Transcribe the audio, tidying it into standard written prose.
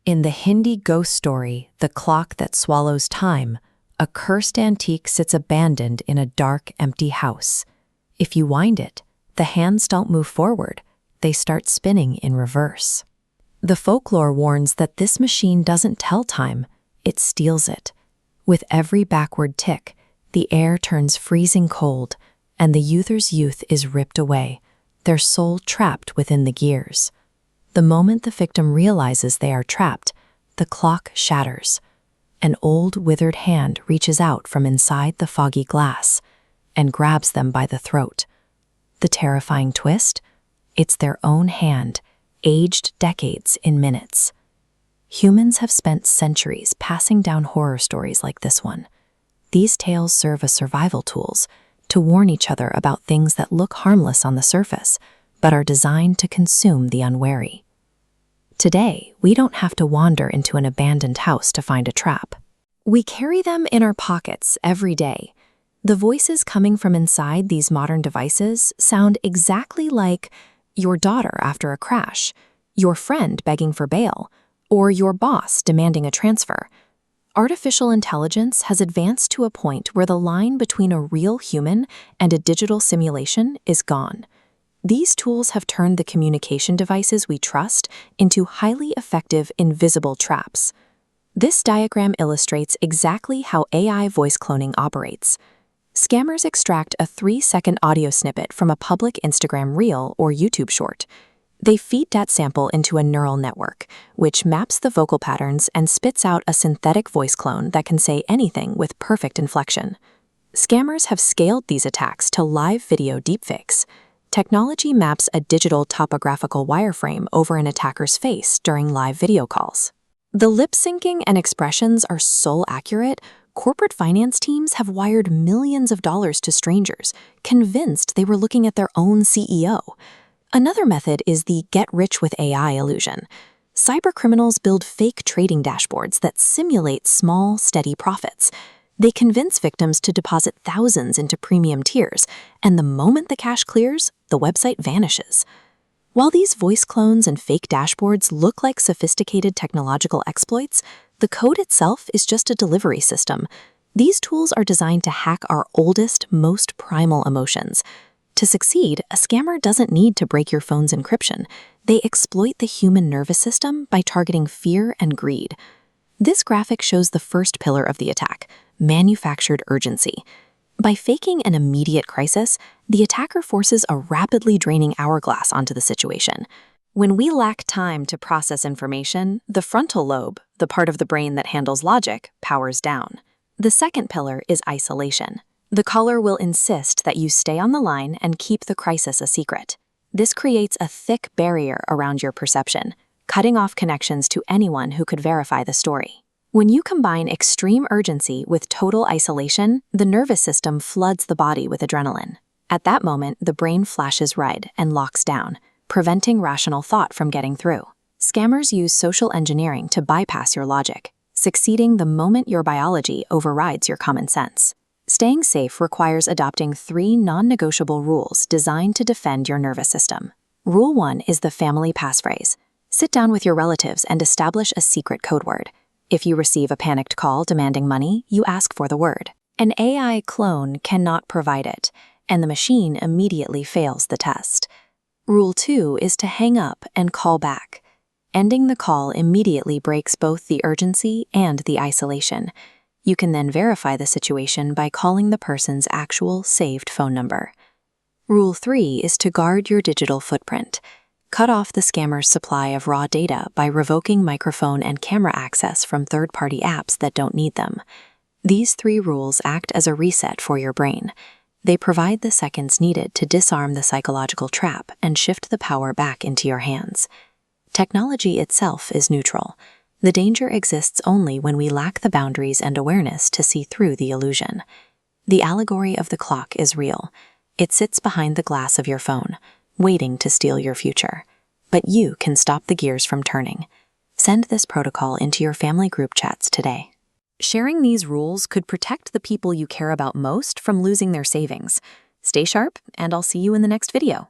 In the Hindi ghost story, The Clock That Swallows Time, a cursed antique sits abandoned in a dark, empty house. If you wind it, the hands don't move forward, they start spinning in reverse. The folklore warns that this machine doesn't tell time, it steals it. With every backward tick, the air turns freezing cold, and the user's youth is ripped away, their soul trapped within the gears. The moment the victim realizes they are trapped, the clock shatters. An old, withered hand reaches out from inside the foggy glass and grabs them by the throat. The terrifying twist? It's their own hand, aged decades in minutes. Humans have spent centuries passing down horror stories like this one. These tales serve as survival tools to warn each other about things that look harmless on the surface, but are designed to consume the unwary. Today, we don't have to wander into an abandoned house to find a trap. We carry them in our pockets every day. The voices coming from inside these modern devices sound exactly like your daughter after a crash, your friend begging for bail, or your boss demanding a transfer. Artificial intelligence has advanced to a point where the line between a real human and a digital simulation is gone. These tools have turned the communication devices we trust into highly effective, invisible traps. This diagram illustrates exactly how AI voice cloning operates. Scammers extract a 3-second audio snippet from a public Instagram reel or YouTube short. They feed that sample into a neural network, which maps the vocal patterns and spits out a synthetic voice clone that can say anything with perfect inflection. Scammers have scaled these attacks to live video deepfakes. Technology maps a digital topographical wireframe over an attacker's face during live video calls. The lip syncing and expressions are so accurate, corporate finance teams have wired millions of dollars to strangers, convinced they were looking at their own CEO. Another method is the get-rich-with-AI illusion. Cybercriminals build fake trading dashboards that simulate small, steady profits. They convince victims to deposit thousands into premium tiers, and the moment the cash clears, the website vanishes. While these voice clones and fake dashboards look like sophisticated technological exploits, the code itself is just a delivery system. These tools are designed to hack our oldest, most primal emotions. To succeed, a scammer doesn't need to break your phone's encryption. They exploit the human nervous system by targeting fear and greed. This graphic shows the first pillar of the attack, manufactured urgency. By faking an immediate crisis, the attacker forces a rapidly draining hourglass onto the situation. When we lack time to process information, the frontal lobe, the part of the brain that handles logic, powers down. The second pillar is isolation. The caller will insist that you stay on the line and keep the crisis a secret. This creates a thick barrier around your perception, cutting off connections to anyone who could verify the story. When you combine extreme urgency with total isolation, the nervous system floods the body with adrenaline. At that moment, the brain flashes red and locks down, preventing rational thought from getting through. Scammers use social engineering to bypass your logic, succeeding the moment your biology overrides your common sense. Staying safe requires adopting 3 non-negotiable rules designed to defend your nervous system. Rule 1 is the family passphrase. Sit down with your relatives and establish a secret code word. If you receive a panicked call demanding money, you ask for the word. An AI clone cannot provide it, and the machine immediately fails the test. Rule 2 is to hang up and call back. Ending the call immediately breaks both the urgency and the isolation. You can then verify the situation by calling the person's actual saved phone number. Rule 3 is to guard your digital footprint. Cut off the scammer's supply of raw data by revoking microphone and camera access from third-party apps that don't need them. These 3 rules act as a reset for your brain. They provide the seconds needed to disarm the psychological trap and shift the power back into your hands. Technology itself is neutral. The danger exists only when we lack the boundaries and awareness to see through the illusion. The allegory of the clock is real. It sits behind the glass of your phone, waiting to steal your future. But you can stop the gears from turning. Send this protocol into your family group chats today. Sharing these rules could protect the people you care about most from losing their savings. Stay sharp, and I'll see you in the next video.